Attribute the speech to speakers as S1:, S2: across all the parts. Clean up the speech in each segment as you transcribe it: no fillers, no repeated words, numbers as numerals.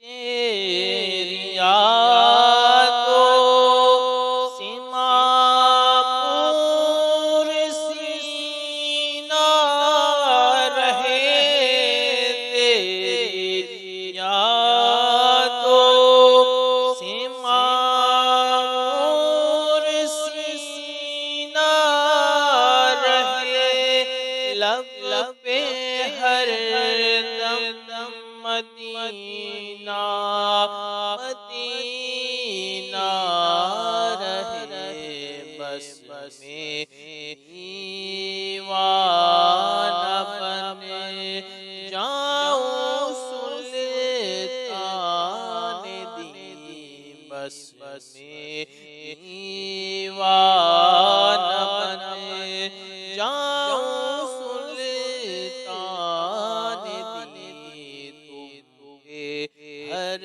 S1: تیری یادوں سے معمور سینہ رہے، تیری یادوں سے معمور سینہ رہے، لب پہ ہر دم مدینہ مدینہ رہے، بس میں دیوانہ بن جاؤں سلطان دی، بس میں دیوانہ بن جاؤں سلطان دی، ہر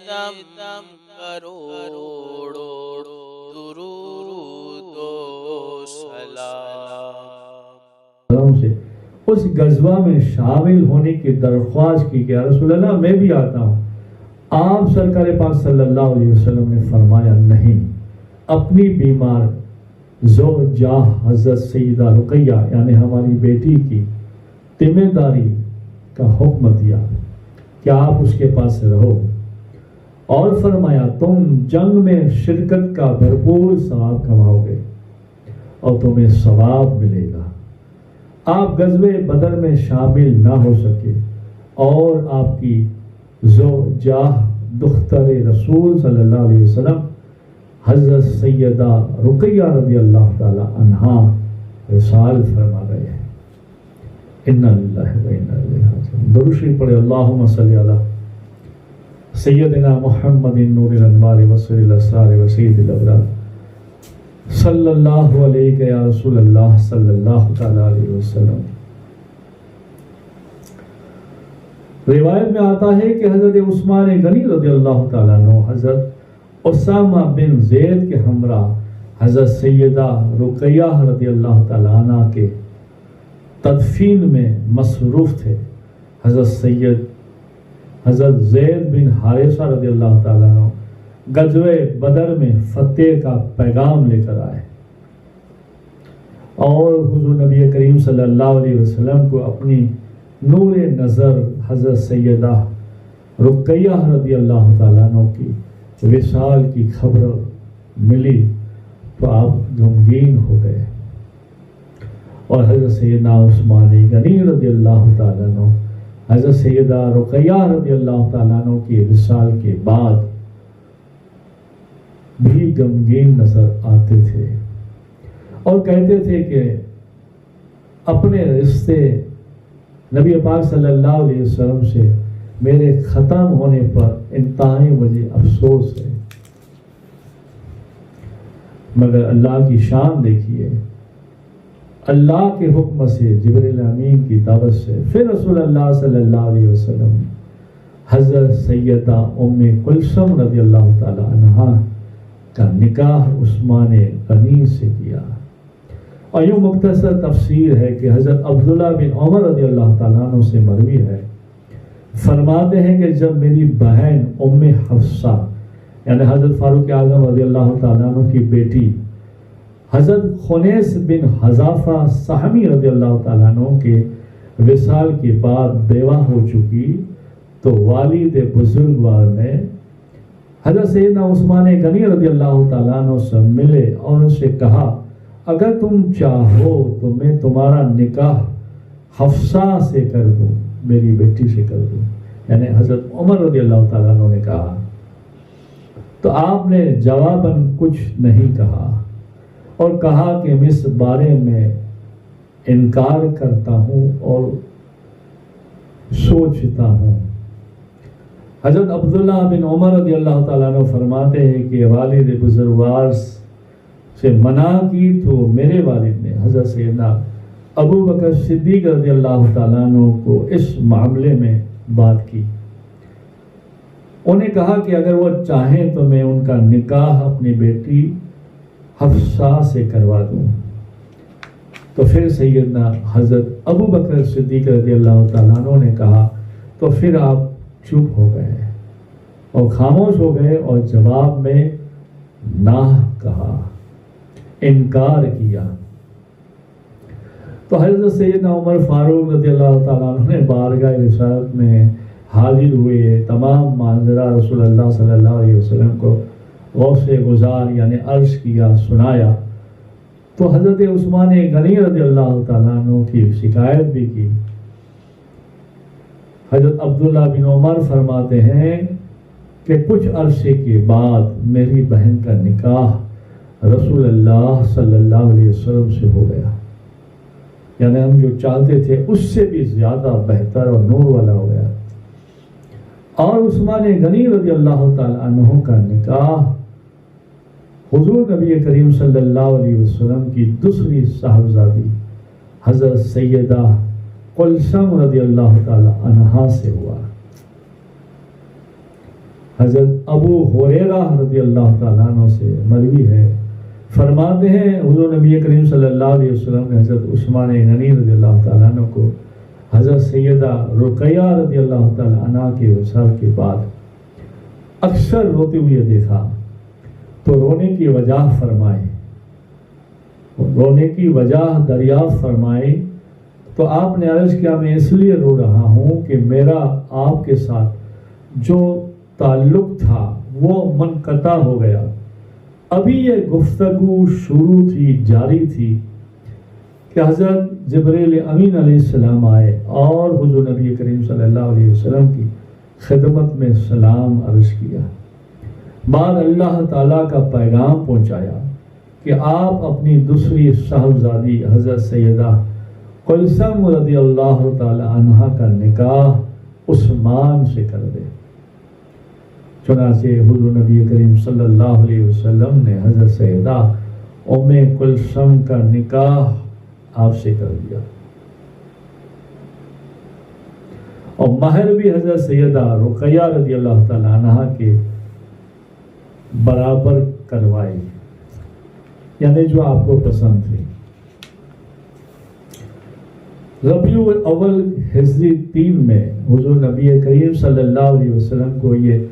S1: دم دم کروڑوں درود و سلام
S2: سے اس غزوہ میں شامل ہونے کی درخواست کی کہ یا رسول اللہ میں بھی آتا ہوں۔ آپ سرکار پاک صلی اللہ علیہ وسلم نے فرمایا نہیں، اپنی بیمار زوجہ حضرت سیدہ رقیہ یعنی ہماری بیٹی کی ذمہ داری کا حکم دیا کہ آپ اس کے پاس رہو، اور فرمایا تم جنگ میں شرکت کا بھرپور ثواب کماؤ گے اور تمہیں ثواب ملے گا۔ آپ غزوہ بدر میں شامل نہ ہو سکے اور آپ کی زوجہ دختر رسول صلی اللہ علیہ وسلم حضرت سیدہ رقیہ رضی اللہ تعالی عنہا وصال فرما گئے ہیں۔ اِنَّا لِلَّهِ وَإِنَّا إِلَيْهِ رَاجِعُونَ۔ درود شریف پڑھے، اللہم صلی علی سیدنا محمد نور الانوار وسر الاسرار وسید الابرار صلی اللہ علیہ یا رسول اللہ صلی اللہ تعالی علیہ وسلم۔ روایت میں آتا ہے کہ حضرت عثمان غنی رضی اللہ تعالیٰ عنہ حضرت اسامہ بن زید کے ہمراہ حضرت سیدہ رقیہ رضی اللہ تعالیٰ عنہ کے تدفین میں مصروف تھے۔ حضرت زید بن حارثہ رضی اللہ تعالیٰ عنہ غزوہ بدر میں فتح کا پیغام لے کر آئے اور حضور نبی کریم صلی اللہ علیہ وسلم کو اپنی نور نظر حضرت سیدہ رقیہ رضی اللہ تعالیٰ عنہ کی وصال کی خبر ملی تو آپ غمگین ہو گئے، اور حضرت سیدنا عثمان غنی رضی اللہ تعالیٰ عنہ حضرت سیدہ رقیہ رضی اللہ تعالیٰ عنہ کی وصال کے بعد بھی غمگین نظر آتے تھے اور کہتے تھے کہ اپنے رشتے نبی پاک صلی اللہ علیہ وسلم سے میرے ختم ہونے پر انتہائی مجھے افسوس ہے، مگر اللہ کی شان دیکھیے، اللہ کے حکم سے جبریل امین کی دعوت سے پھر رسول اللہ صلی اللہ علیہ وسلم حضرت سیدہ ام کلثوم رضی اللہ تعالی عنہا کا نکاح عثمان غنی سے کیا۔ اور یوں مختصر تفسیر ہے کہ حضرت عبداللہ بن عمر رضی اللہ تعالیٰ عنہ سے مروی ہے، فرماتے ہیں کہ جب میری بہن ام حفصہ یعنی حضرت فاروق اعظم رضی اللہ تعالیٰ عنہ کی بیٹی حضرت خنیس بن حذافہ سہمی رضی اللہ تعالیٰ عنہ کے وصال کے بعد بیوہ ہو چکی تو والد بزرگوار نے حضرت سیدنا عثمان غنی رضی اللہ تعالیٰ عنہ سے ملے اور ان سے کہا اگر تم چاہو تو میں تمہارا نکاح حفصہ سے کر دوں، میری بیٹی سے کر دوں، یعنی حضرت عمر رضی اللہ تعالیٰ عنہ نے کہا تو آپ نے جواباً کچھ نہیں کہا اور کہا کہ میں اس بارے میں انکار کرتا ہوں اور سوچتا ہوں۔ حضرت عبداللہ بن عمر رضی اللہ تعالیٰ عنہ فرماتے ہیں کہ والد بزرگوار سے منع کی تو میرے والد نے حضرت سیدنا ابو بکر صدیق رضی اللہ تعالیٰ عنہ کو اس معاملے میں بات کی، انہیں کہا کہ اگر وہ چاہیں تو میں ان کا نکاح اپنی بیٹی حفصہ سے کروا دوں۔ تو پھر سیدنا حضرت ابو بکر صدیق رضی اللہ تعالیٰ عنہ نے کہا تو پھر آپ چپ ہو گئے اور خاموش ہو گئے اور جواب میں نہ کہا، انکار کیا۔ تو حضرت سیدنا عمر فاروق رضی اللہ تعالیٰ عنہ نے بارگاہ رسالت میں حاضر ہوئے، تمام ماجرا رسول اللہ صلی اللہ علیہ وسلم کو غوث گزار یعنی عرض کیا، سنایا۔ تو حضرت عثمان غنی رضی اللہ تعالیٰ عنہ کی شکایت بھی کی۔ حضرت عبداللہ بن عمر فرماتے ہیں کہ کچھ عرصے کے بعد میری بہن کا نکاح رسول اللہ صلی اللہ علیہ وسلم سے ہو گیا، یعنی ہم جو چاہتے تھے اس سے بھی زیادہ بہتر اور نور والا ہو گیا۔ اور عثمان غنی رضی اللہ تعالی عنہ کا نکاح حضور نبی کریم صلی اللہ علیہ وسلم کی دوسری صاحبزادی حضرت سیدہ کلثم رضی اللہ تعالی عنہا سے ہوا۔ حضرت ابو ہریرہ رضی اللہ تعالیٰ عنہ سے مروی ہے، فرماتے ہیں حضور نبی کریم صلی اللہ علیہ وسلم نے حضرت عثمان غنی رضی اللہ تعالیٰ عنہ کو حضرت سیدہ رقیہ رضی اللہ تعالیٰ عنہ کے وصال کے بعد اکثر روتے ہوئے دیکھا، تو رونے کی وجہ فرمائے، رونے کی وجہ دریافت فرمائے تو آپ نے عرض کیا میں اس لیے رو رہا ہوں کہ میرا آپ کے ساتھ جو تعلق تھا وہ منقطع ہو گیا، ابھی یہ گفتگو شروع تھی، جاری تھی کہ حضرت جبریل امین علیہ السلام آئے اور حضور نبی کریم صلی اللہ علیہ وسلم کی خدمت میں سلام عرض کیا، بعد اللہ تعالیٰ کا پیغام پہنچایا کہ آپ اپنی دوسری صاحبزادی حضرت سیدہ کلثم رضی اللہ تعالی عنہا کا نکاح عثمان سے کر دے۔ چنانچہ حضور نبی کریم صلی اللہ علیہ وسلم نے حضرت سیدہ ام کلثم کا نکاح آپ سے کر دیا، اور مہر بھی حضرت سیدہ رقیہ رضی اللہ تعالی عنہا کے برابر کروائی، یعنی جو آپ کو پسند تھی۔ ربیع الاول ہجری 3 میں حضور نبی کریم صلی اللہ علیہ وسلم کو یہ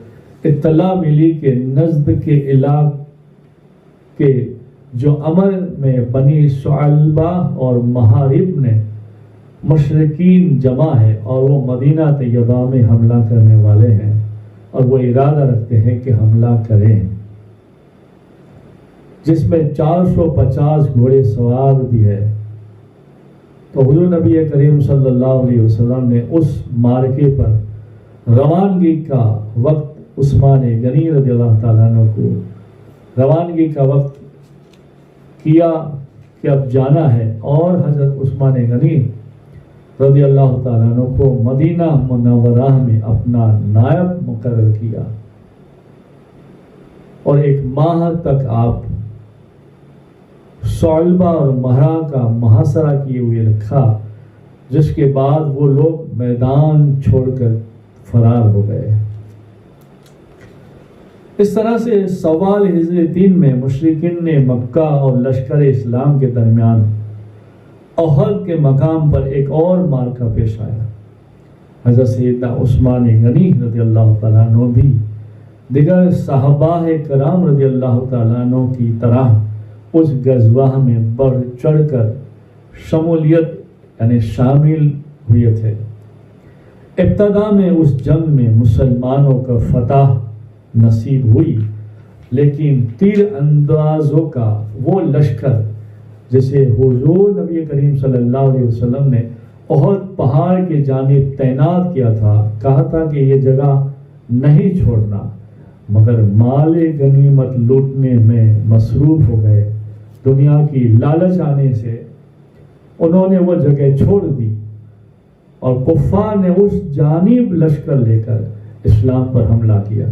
S2: اطلاع ملی کہ نجد کے علاقے کے جو عمر میں بنی ثعلبہ اور محارب نے مشرکین جمع ہے اور وہ مدینہ طیبہ میں حملہ کرنے والے ہیں اور وہ ارادہ رکھتے ہیں کہ حملہ کریں، جس میں 450 گھوڑے سوار بھی ہے۔ تو حضور نبی کریم صلی اللہ علیہ وسلم نے اس مارکے پر روانگی کا وقت عثمان غنی رضی اللہ تعالیٰ عنہ کو روانگی کا وقت کیا کہ اب جانا ہے، اور حضرت عثمان غنی رضی اللہ تعالیٰ عنہ کو مدینہ منورہ میں اپنا نائب مقرر کیا، اور 1 ماہ تک آپ ثعلبہ اور مہرا کا محاصرہ کیے ہوئے رکھا، جس کے بعد وہ لوگ میدان چھوڑ کر فرار ہو گئے۔ اس طرح سے سوال ہجری 3 میں مشرکین نے مکہ اور لشکر اسلام کے درمیان احد کے مقام پر ایک اور مارکہ پیش آیا۔ حضرت سیدنا عثمان غنی رضی اللہ تعالیٰ عنہ بھی دیگر صحابہ کرام رضی اللہ تعالیٰ عنہ کی طرح اس غزوہ میں بڑھ چڑھ کر شمولیت یعنی شامل ہوئے تھے۔ ابتدا میں اس جنگ میں مسلمانوں کا فتح نصیب ہوئی، لیکن تیر اندازوں کا وہ لشکر جسے حضور نبی کریم صلی اللہ علیہ وسلم نے احد پہاڑ کی جانب تعینات کیا تھا، کہا تھا کہ یہ جگہ نہیں چھوڑنا، مگر مال غنیمت لوٹنے میں مصروف ہو گئے۔ دنیا کی لالچ آنے سے انہوں نے وہ جگہ چھوڑ دی، اور کفار نے اس جانب لشکر لے کر اسلام پر حملہ کیا،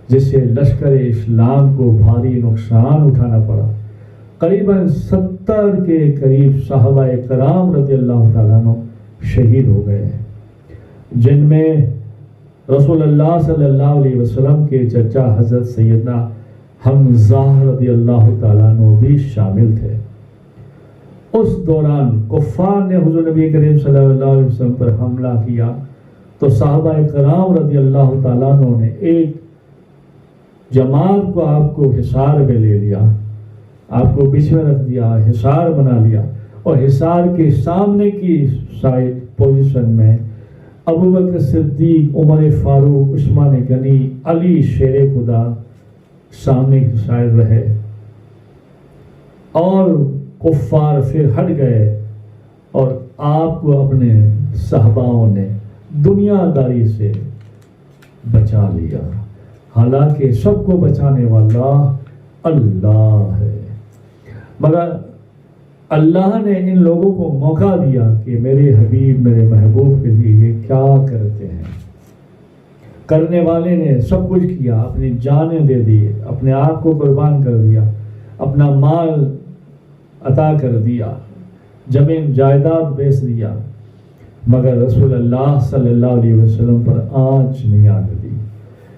S2: جس سے لشکر اسلام کو بھاری نقصان اٹھانا پڑا۔ قریباً 70 کے قریب صحابہ کرام رضی اللہ تعالیٰ عنہ شہید ہو گئے، جن میں رسول اللہ صلی اللہ علیہ وسلم کے چچا حضرت سیدنا حمزہ رضی اللہ تعالیٰ عنہ بھی شامل تھے۔ اس دوران کفار نے حضور نبی کریم صلی اللہ علیہ وسلم پر حملہ کیا تو صحابہ کرام رضی اللہ تعالیٰ عنہ نے ایک جماعت کو آپ کو حصار میں لے لیا، آپ کو بیچ میں رکھ دیا، حصار بنا لیا، اور حصار کے سامنے کی سائڈ پوزیشن میں ابو بکر صدیق، عمر فاروق، عثمان غنی، علی شیر خدا سامنے کی سائڈ رہے، اور کفار پھر ہٹ گئے، اور آپ کو اپنے صحاباؤں نے دنیا داری سے بچا لیا۔ حالانکہ سب کو بچانے والا اللہ ہے، مگر اللہ نے ان لوگوں کو موقع دیا کہ میرے حبیب، میرے محبوب کے لیے یہ کیا کرتے ہیں۔ کرنے والے نے سب کچھ کیا، اپنی جانیں دے دی، اپنے آپ کو قربان کر دیا، اپنا مال عطا کر دیا، زمین جائیداد بیچ دیا، مگر رسول اللہ صلی اللہ علیہ وسلم پر آنچ نہیں آنے دی۔